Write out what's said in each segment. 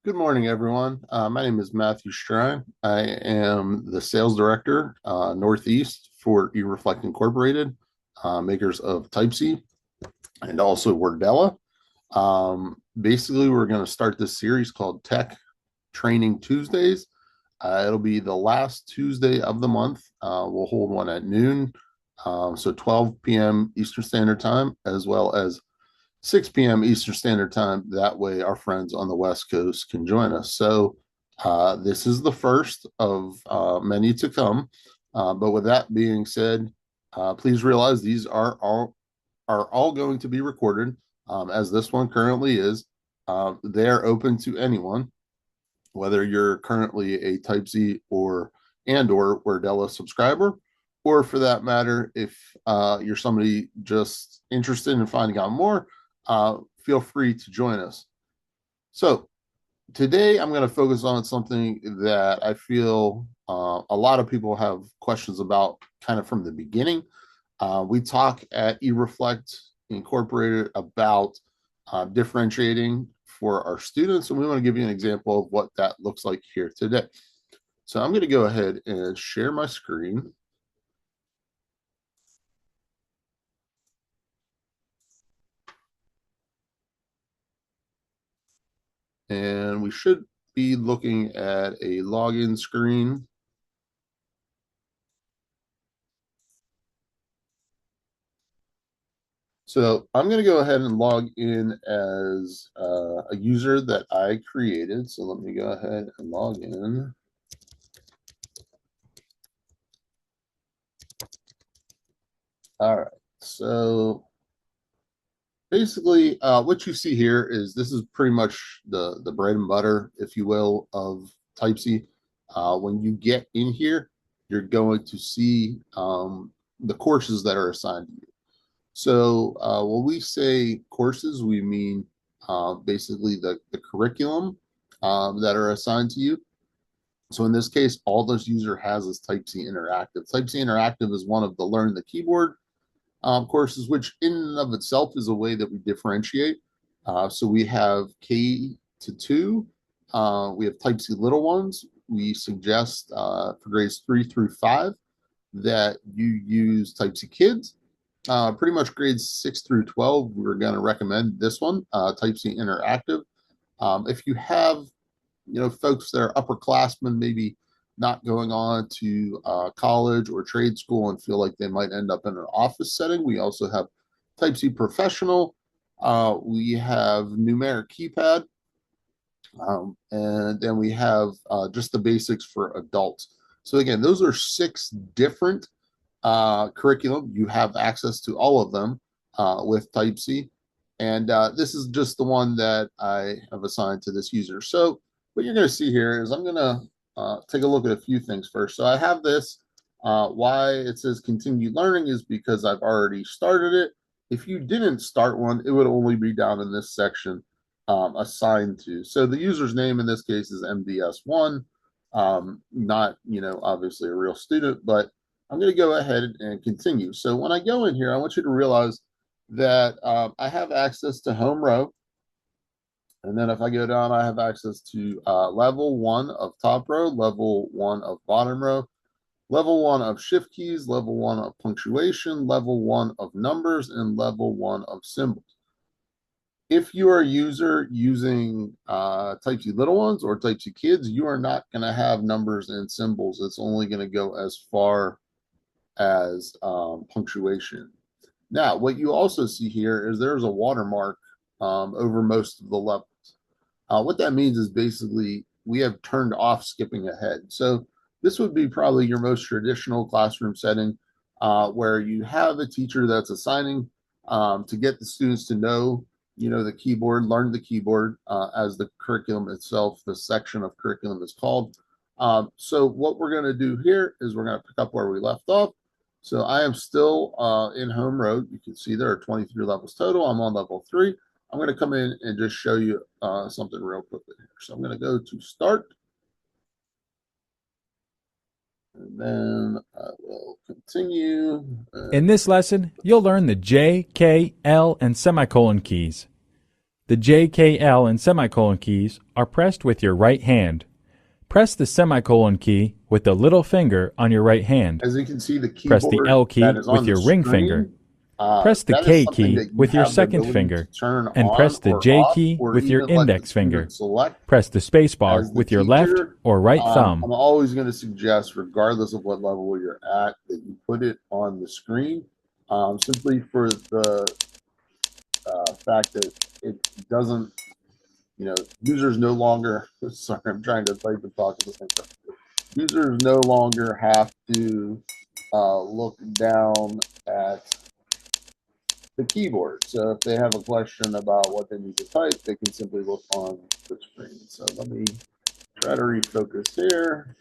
Good morning, everyone. My name is Matthew Strine. I am the sales director, Northeast for eReflect Incorporated, makers of Typesy and also Wordella. Basically, we're going to start this series called Tech Training Tuesdays. It'll be the last Tuesday of the month. We'll hold one at noon, so 12 p.m. Eastern Standard Time, as well as 6 p.m. Eastern Standard Time. That way, our friends on the West Coast can join us. So, this is the first of many to come. But with that being said, please realize these are all going to be recorded, as this one currently is. They are open to anyone, whether you're currently a Typesy or Wordella subscriber, or for that matter, if you're somebody just interested in finding out more, feel free to join us. So today I'm going to focus on something that I feel a lot of people have questions about kind of from the beginning. We talk at eReflect Incorporated about differentiating for our students, and we want to give you an example of what that looks like here today. So I'm going to go ahead and share my screen. And we should be looking at a login screen. So I'm going to go ahead and log in as a user that I created. So let me go ahead and log in. All right. So basically, what you see here is this is pretty much the bread and butter, if you will, of Typesy. When you get in here, you're going to see the courses that are assigned to you. So when we say courses, we mean basically the curriculum that are assigned to you. So in this case, all this user has is Typesy Interactive. Typesy Interactive is one of the Learn the Keyboard courses, which in and of itself is a way that we differentiate. So we have K to 2. We have Typesy Little Ones. We suggest for grades 3 through 5 that you use Typesy Kids. Pretty much grades 6 through 12, we're going to recommend this one, Typesy Interactive. If you have, folks that are upperclassmen, maybe not going on to college or trade school and feel like they might end up in an office setting, we also have Typesy Professional. We have numeric keypad, and then we have just the basics for adults. So again, those are 6 different curriculum. You have access to all of them with Typesy. And this is just the one that I have assigned to this user. So what you're going to see here is I'm going to take a look at a few things first. So I have this. Why it says continue learning is because I've already started it. If you didn't start one, it would only be down in this section assigned to. So the user's name in this case is MDS1, not, obviously a real student, but I'm going to go ahead and continue. So when I go in here, I want you to realize that I have access to home row. And then if I go down, I have access to level 1 of top row, level 1 of bottom row, level 1 of shift keys, level 1 of punctuation, level 1 of numbers, and level 1 of symbols. If you are a user using Typesy Little Ones or Typesy Kids, you are not going to have numbers and symbols. It's only going to go as far as punctuation. Now, what you also see here is there's a watermark over most of the levels. What that means is basically we have turned off skipping ahead. So this would be probably your most traditional classroom setting where you have a teacher that's assigning to get the students to know, the keyboard, learn the keyboard as the curriculum itself, the section of curriculum is called. So what we're going to do here is we're going to pick up where we left off. So I am still in home row. You can see there are 23 levels total. I'm on level 3. I'm going to come in and just show you something real quickly here. So I'm going to go to start. And then I will continue. In this lesson, you'll learn the J, K, L, and semicolon keys. The J, K, L, and semicolon keys are pressed with your right hand. Press the semicolon key with the little finger on your right hand. As you can see, the Press the keyboard L that key is with on the your ring finger. screen, Press the that is K something key that you with your have the second ability to finger, turn and on press the or J off, key or with your even let the index finger. student select. Press the space bar As the with your left teacher, or right thumb. I'm always going to suggest, regardless of what level you're at, that you put it on the screen, simply for the fact that it doesn't, users no longer, sorry, I'm trying to type and talk at the same time. Users no longer have to look down at the keyboard. So if they have a question about what they need to type, they can simply look on the screen. So let me try to refocus here.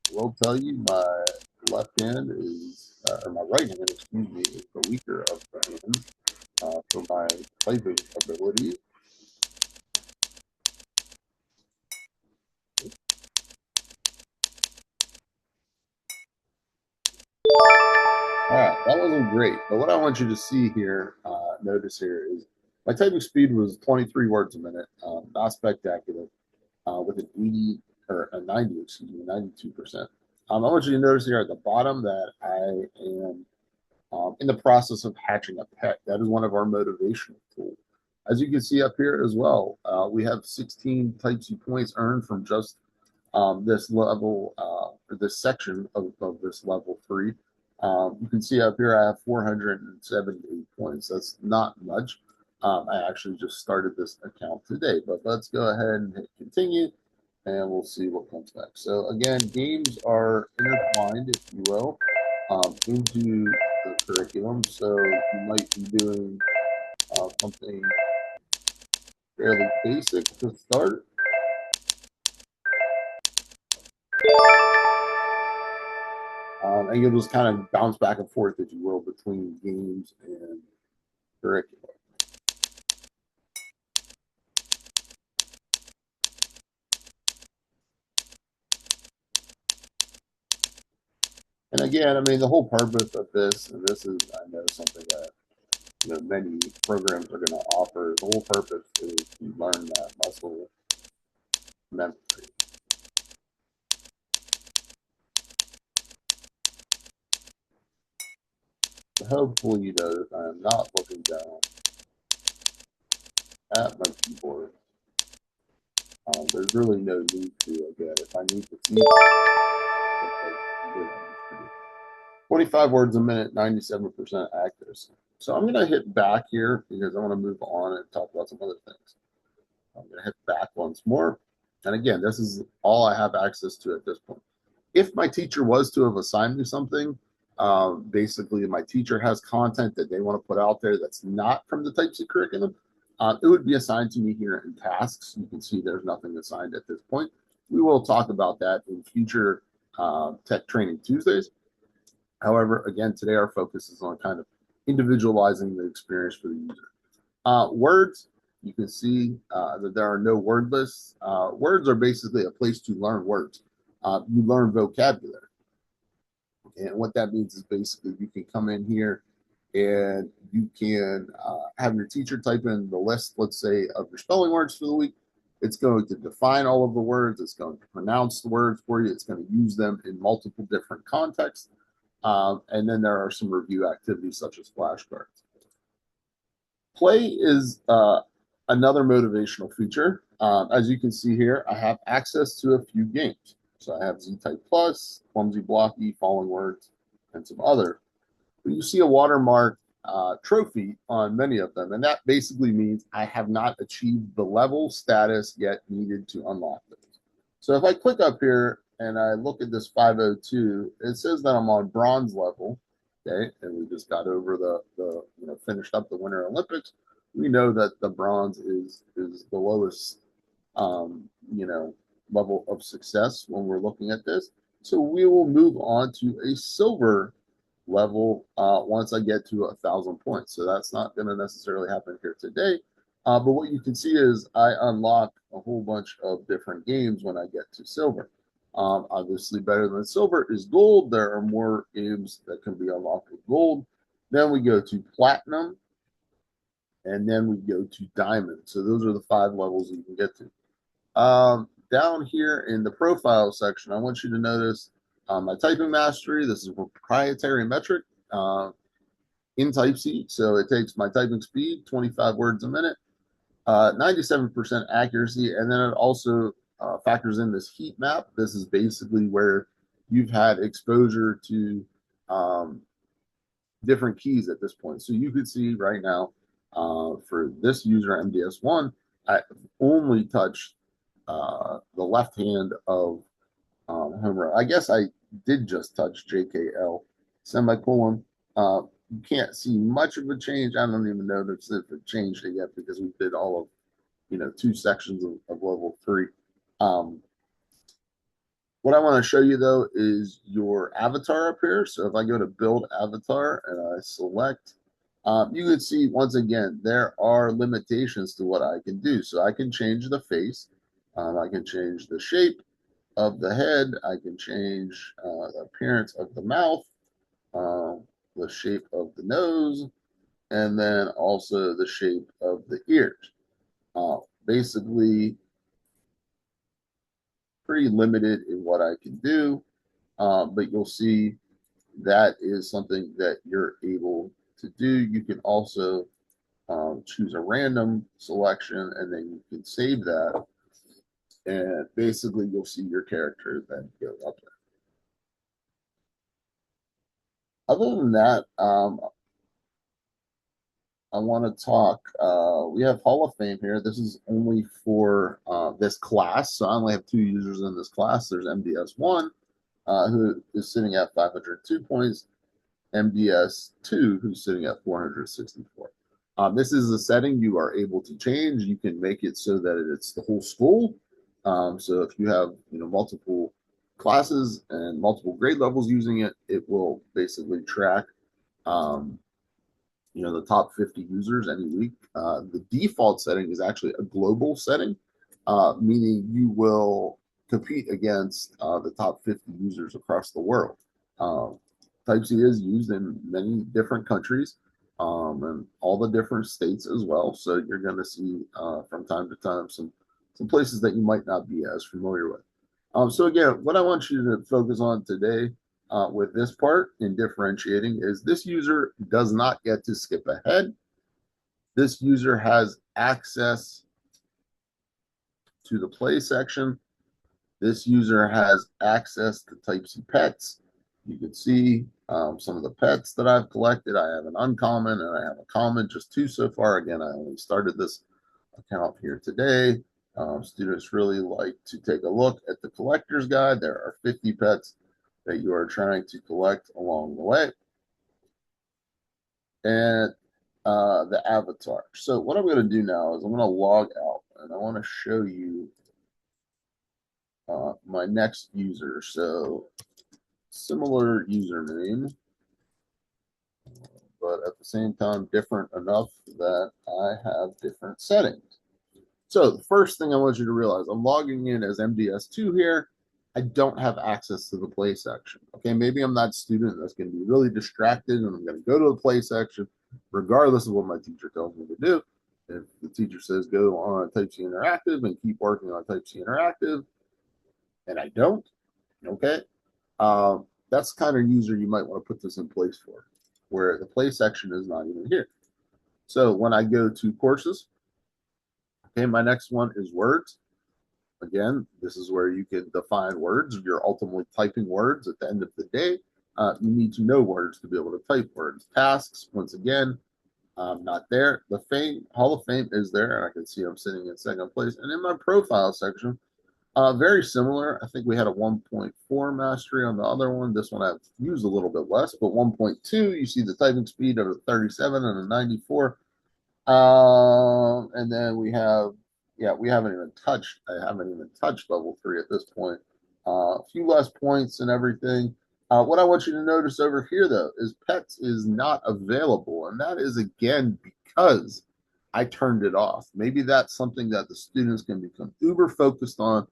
I will tell you my left hand is, or my right hand, excuse me, is the weaker of the hands for my typing ability. All right, that wasn't great, but what I want you to see here, notice here, is my typing speed was 23 words a minute, not spectacular, with an 80 or a 90, excuse me, 92%. I want you to notice here at the bottom that I am in the process of hatching a pet. That is one of our motivational tools. As you can see up here as well, we have 16 Typesy points earned from just this level, or this section of this level 3. You can see up here I have 478 points. That's not much. I actually just started this account today, but let's go ahead and hit continue, and we'll see what comes next. So again, games are intertwined, if you will, into the curriculum. So you might be doing something fairly basic to start. And you'll just kind of bounce back and forth, if you will, between games and curriculum. And again, I mean, the whole purpose of this, and this is, I know, something that many programs are going to offer. The whole purpose is to learn that muscle memory. So hopefully, you notice I am not looking down at my keyboard. There's really no need to. Again, if I need to see 25 words a minute, 97% accuracy. So I'm going to hit back here because I want to move on and talk about some other things. I'm going to hit back once more. And again, this is all I have access to at this point. If my teacher was to have assigned me something, basically my teacher has content that they want to put out there that's not from the Typesy curriculum, it would be assigned to me here in tasks. You can see there's nothing assigned at this point. We will talk about that in future Tech Training Tuesdays. However, again, today our focus is on kind of individualizing the experience for the user. Words, you can see that there are no word lists. Words are basically a place to learn words. You learn vocabulary. And what that means is basically you can come in here and you can have your teacher type in the list, let's say, of your spelling words for the week. It's going to define all of the words. It's going to pronounce the words for you. It's going to use them in multiple different contexts. And then there are some review activities such as flashcards. Play is another motivational feature. As you can see here, I have access to a few games. So I have Z-Type Plus, Clumsy Blocky, Falling Words, and some other. But you see a watermark trophy on many of them, and that basically means I have not achieved the level status yet needed to unlock those. So if I click up here and I look at this 502, it says that I'm on bronze level. Okay, and we just got over the finished up the Winter Olympics. We know that the bronze is the lowest level of success when we're looking at this. So we will move on to a silver level once I get to 1,000 points. So that's not going to necessarily happen here today. But what you can see is I unlock a whole bunch of different games when I get to silver. Obviously, better than silver is gold. There are more games that can be unlocked with gold. Then we go to platinum. and then we go to diamond. So those are the 5 levels you can get to. Down here in the profile section, I want you to notice my typing mastery. This is a proprietary metric in Typesy. So it takes my typing speed, 25 words a minute, 97% accuracy, and then it also factors in this heat map. This is basically where you've had exposure to different keys at this point. So you could see right now for this user MDS1, I only touched the left hand of Homer. I guess I did just touch JKL semicolon. You can't see much of a change. I don't even know if it changed it yet because we did all of 2 sections of level 3. What I want to show you though is your avatar up here. So if I go to build avatar and I select, you can see once again, there are limitations to what I can do. So I can change the face. I can change the shape of the head. I can change the appearance of the mouth, the shape of the nose, and then also the shape of the ears. Basically, pretty limited in what I can do, but you'll see that is something that you're able to do. You can also choose a random selection, and then you can save that, and basically you'll see your character then go up there. Other than that, I want to talk. We have Hall of Fame here. This is only for this class, so I only have 2 users in this class. There's MDS1, who is sitting at 502 points, MDS2, who's sitting at 464. This is a setting you are able to change. You can make it so that it's the whole school. So if you have multiple classes and multiple grade levels using it, it will basically track the top 50 users any week. The default setting is actually a global setting, meaning you will compete against the top 50 users across the world. Typesy is used in many different countries and all the different states as well. So you're going to see from time to time some places that you might not be as familiar with. So again, what I want you to focus on today with this part in differentiating is this user does not get to skip ahead. This user has access to the play section. This user has access to Typesy pets. You can see some of the pets that I've collected. I have an uncommon and I have a common, just 2 so far. Again, I only started this account here today. Students really like to take a look at the collector's guide. There are 50 pets that you are trying to collect along the way. And the avatar. So what I'm going to do now is I'm going to log out and I want to show you my next user. So similar username, but at the same time different enough that I have different settings. So the first thing I want you to realize, I'm logging in as MDS2 here. I don't have access to the play section. Okay, maybe I'm that student that's going to be really distracted and I'm going to go to the play section regardless of what my teacher tells me to do. If the teacher says go on Typesy Interactive and keep working on Typesy Interactive, and I don't, okay, that's the kind of user you might want to put this in place for, where the play section is not even here. So when I go to courses, okay, my next one is words. Again, this is where you can define words. You're ultimately typing words at the end of the day. You need to know words to be able to type words. Tasks, once again, not there. The Hall of Fame is there, and I can see I'm sitting in second place. And in my profile section, very similar. I think we had a 1.4 mastery on the other one. This one I've used a little bit less, but 1.2, you see the typing speed of a 37 and a 94. And then we have, we haven't even touched, I haven't even touched level 3 at this point. A few less points and everything. What I want you to notice over here, though, is pets is not available. And that is, again, because I turned it off. Maybe that's something that the students can become uber focused on.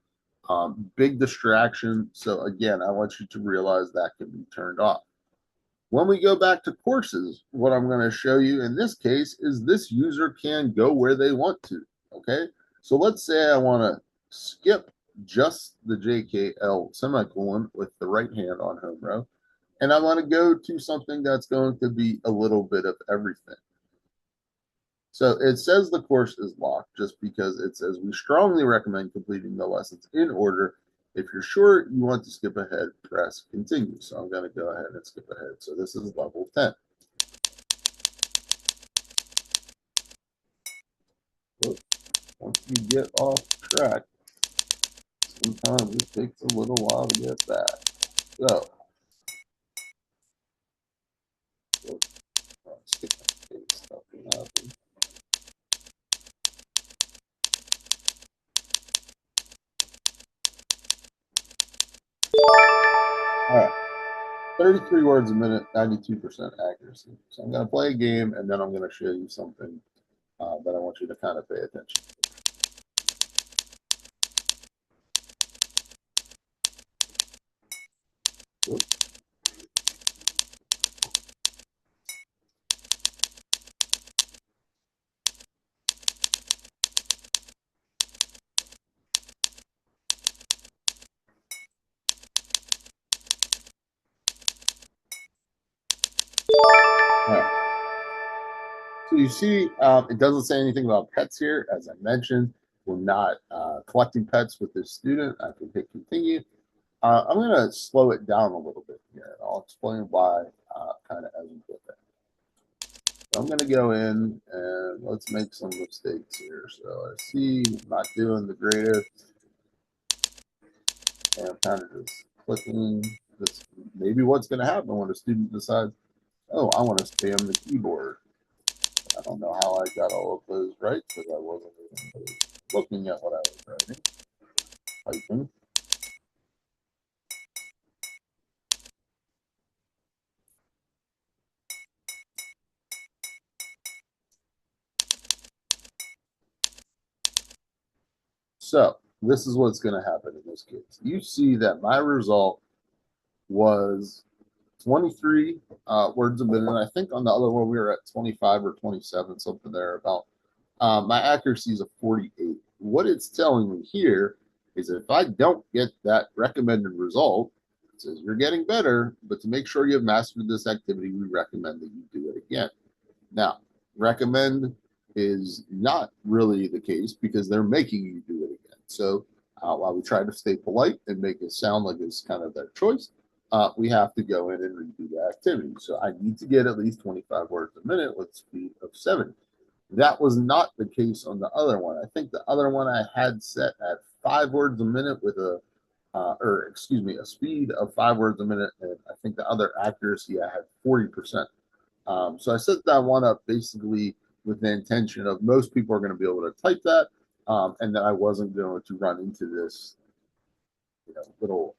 Big distraction. So, again, I want you to realize that can be turned off. When we go back to courses, what I'm going to show you in this case is this user can go where they want to. Okay, so let's say I want to skip just the JKL semicolon with the right hand on home row, and I want to go to something that's going to be a little bit of everything. So it says the course is locked just because it says we strongly recommend completing the lessons in order. If you're sure you want to skip ahead, press continue. So I'm going to go ahead and skip ahead. So this is level 10. Once you get off track, sometimes it takes a little while to get back. So, skip that stuff happen. All right, 33 words a minute, 92% accuracy. So I'm going to play a game, and then I'm going to show you something that I want you to kind of pay attention to. All right. So you see, it doesn't say anything about pets here. As I mentioned, we're not collecting pets with this student. I can hit continue. I'm going to slow it down a little bit here. I'll explain why kind of as we get there. So I'm going to go in and let's make some mistakes here. So I see I'm not doing the greatest. And I'm kind of just clicking. This maybe what's going to happen when a student decides, oh, I want to spam the keyboard. I don't know how I got all of those right because I wasn't even looking at what I was writing, typing. So this is what's going to happen in this case. You see that my result was 23 words a minute. I think on the other one we were at 25 or 27, something there about. My accuracy is a 48. What it's telling me here is if I don't get that recommended result, it says you're getting better, but to make sure you have mastered this activity, we recommend that you do it again. Now, recommend is not really the case because they're making you do it again. So while we try to stay polite and make it sound like it's kind of their choice, we have to go in and redo the activity. So I need to get at least 25 words a minute with speed of 70. That was not the case on the other one. I think the other one I had set at 5 words a minute with a speed of 5 words a minute, and I think the other accuracy I had 40%. So I set that one up basically with the intention of most people are going to be able to type that, and that I wasn't going to run into this, little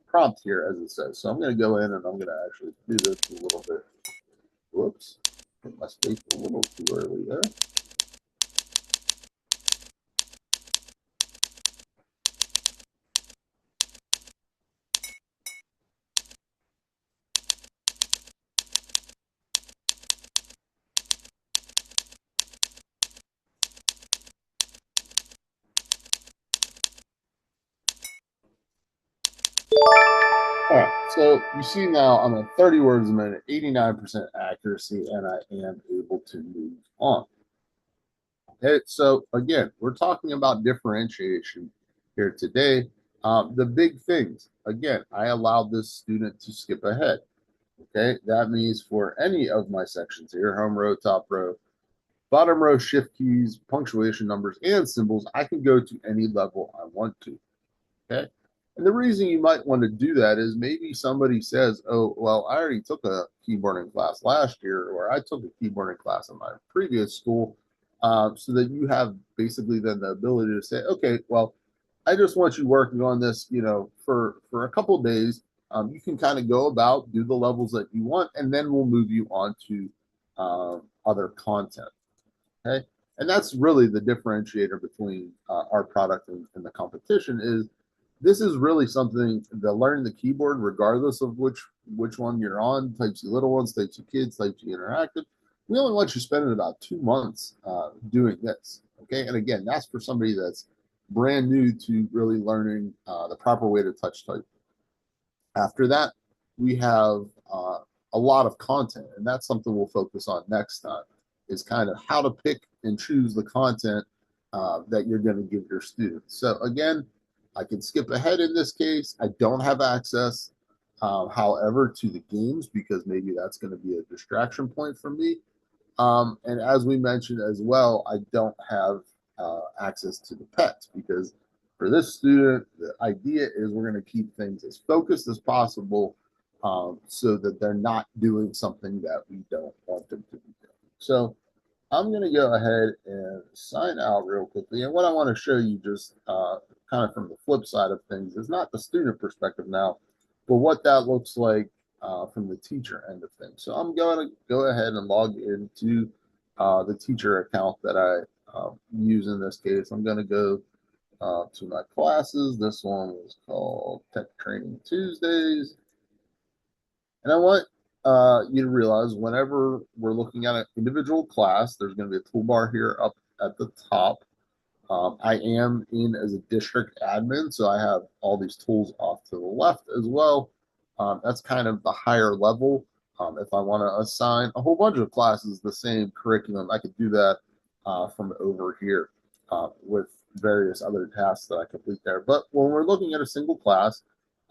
prompt here as it says. So I'm going to go in and I'm going to actually do this a little bit. Whoops, hit my space a little too early there. All right, so you see now I'm at 30 words a minute, 89% accuracy, and I am able to move on. Okay, so again, we're talking about differentiation here today. The big things, again, I allowed this student to skip ahead. Okay, that means for any of my sections here, home row, top row, bottom row, shift keys, punctuation numbers, and symbols, I can go to any level I want to. Okay. And the reason you might want to do that is maybe somebody says, oh, well, I already took a keyboarding class last year, or I took a keyboarding class in my previous school. So that you have basically then the ability to say, okay, well, I just want you working on this, for a couple of days. You can kind of go about, do the levels that you want, and then we'll move you on to other content. Okay. And that's really the differentiator between our product and the competition is this is really something that learning the keyboard, regardless of which one you're on, Type C little ones, Type C kids, Type C interactive. We only want you spending about 2 months doing this. Okay, and again, that's for somebody that's brand new to really learning the proper way to touch type. After that, we have a lot of content, and that's something we'll focus on next time. Is kind of how to pick and choose the content that you're going to give your students. So again, I can skip ahead in this case. I don't have access, however, to the games because maybe that's going to be a distraction point for me. And as we mentioned as well, I don't have access to the pets because for this student, the idea is we're going to keep things as focused as possible so that they're not doing something that we don't want them to be doing. So I'm going to go ahead and sign out real quickly. And what I want to show you just kind of from the flip side of things is not the student perspective now, but what that looks like from the teacher end of things. So I'm going to go ahead and log into the teacher account that I use in this case. I'm going to go to my classes. This one was called Tech Training Tuesdays. And I want you to realize whenever we're looking at an individual class, there's going to be a toolbar here up at the top. I am in as a district admin, so I have all these tools off to the left as well. That's kind of the higher level. If I want to assign a whole bunch of classes the same curriculum, I could do that from over here with various other tasks that I complete there. But when we're looking at a single class,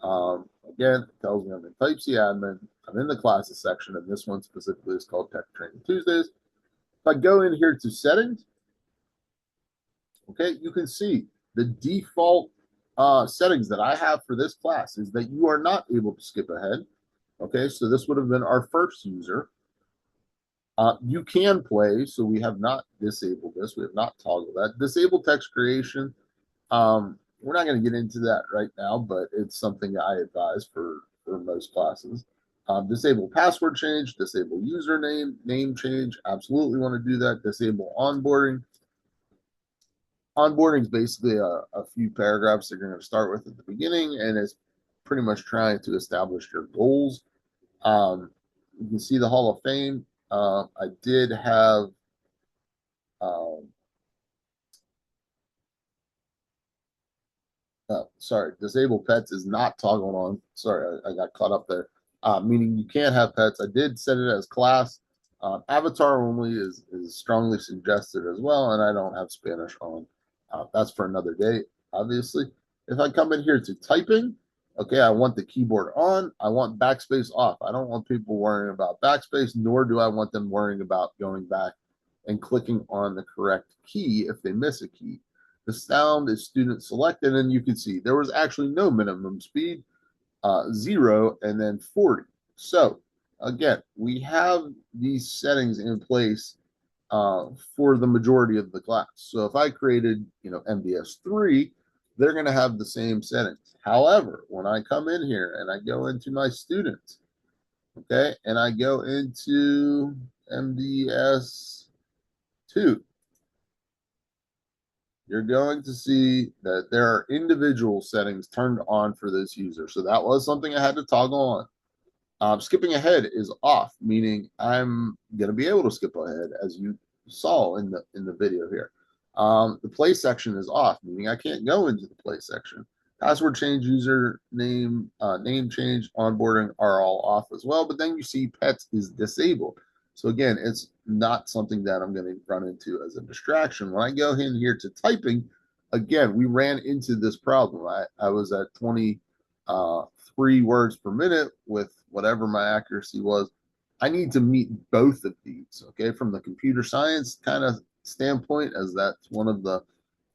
again, it tells me I'm in Typesy admin. I'm in the classes section, and this one specifically is called Tech Training Tuesdays. If I go in here to settings, okay, you can see the default settings that I have for this class is that you are not able to skip ahead. Okay, so this would have been our first user. You can play, so we have not disabled this. We have not toggled that. Disable text creation. We're not going to get into that right now, but it's something I advise for most classes. Disable password change, disable username, name change. Absolutely want to do that. Disable onboarding. Onboarding is basically a few paragraphs that you're going to start with at the beginning, and it's pretty much trying to establish your goals. You can see the Hall of Fame. I did have um, sorry, disable pets is not toggled on. Sorry, I got caught up there. Meaning you can't have pets. I did set it as class. Avatar only is strongly suggested as well, and I don't have Spanish on. That's for another day, obviously. If I come in here to typing, okay, I want the keyboard on. I want backspace off. I don't want people worrying about backspace, nor do I want them worrying about going back and clicking on the correct key if they miss a key. The sound is student selected, and you can see there was actually no minimum speed, 0, and then 40. So again, we have these settings in place for the majority of the class. So if I created, MDS3, they're going to have the same settings. However, when I come in here and I go into my students, okay, and I go into MDS2, you're going to see that there are individual settings turned on for this user. So that was something I had to toggle on. Skipping ahead is off, meaning I'm going to be able to skip ahead, as you saw in the video here. The play section is off, meaning I can't go into the play section. Password change, user name, name change, onboarding are all off as well. But then you see pets is disabled. So again, it's not something that I'm going to run into as a distraction. When I go in here to typing, again, we ran into this problem. I was at 23 words per minute with whatever my accuracy was. I need to meet both of these, okay, from the computer science kind of standpoint, as that's one of the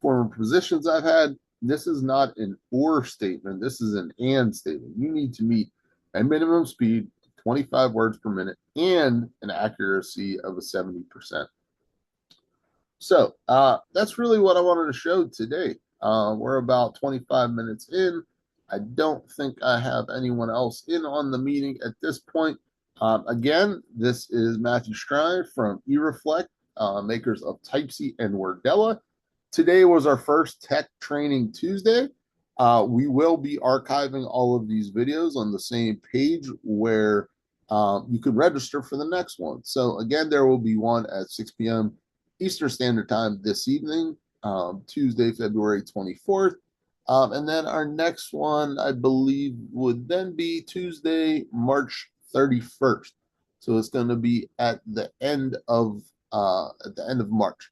former positions I've had. This is not an or statement. This is an and statement. You need to meet a minimum speed, 25 words per minute, and an accuracy of a 70%. So that's really what I wanted to show today. We're about 25 minutes in. I don't think I have anyone else in on the meeting at this point. Again, this is Matthew Stride from eReflect, makers of Typesy and Wordella. Today was our first Tech Training Tuesday. We will be archiving all of these videos on the same page where you can register for the next one. So again, there will be one at 6 p.m. Eastern Standard Time this evening, Tuesday, February 24th. And then our next one, I believe, would then be Tuesday, March 31st. So it's going to be at the end of March.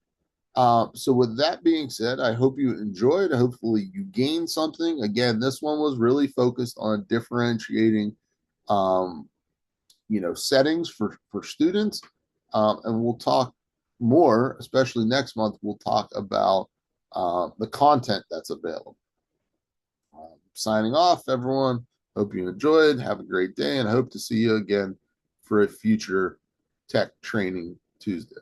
So with that being said, I hope you enjoyed. Hopefully you gained something. Again, this one was really focused on differentiating, um, settings for students. And we'll talk more, especially next month. We'll talk about the content that's available. Signing off, everyone. Hope you enjoyed. Have a great day, and I hope to see you again for a future Tech Training Tuesday.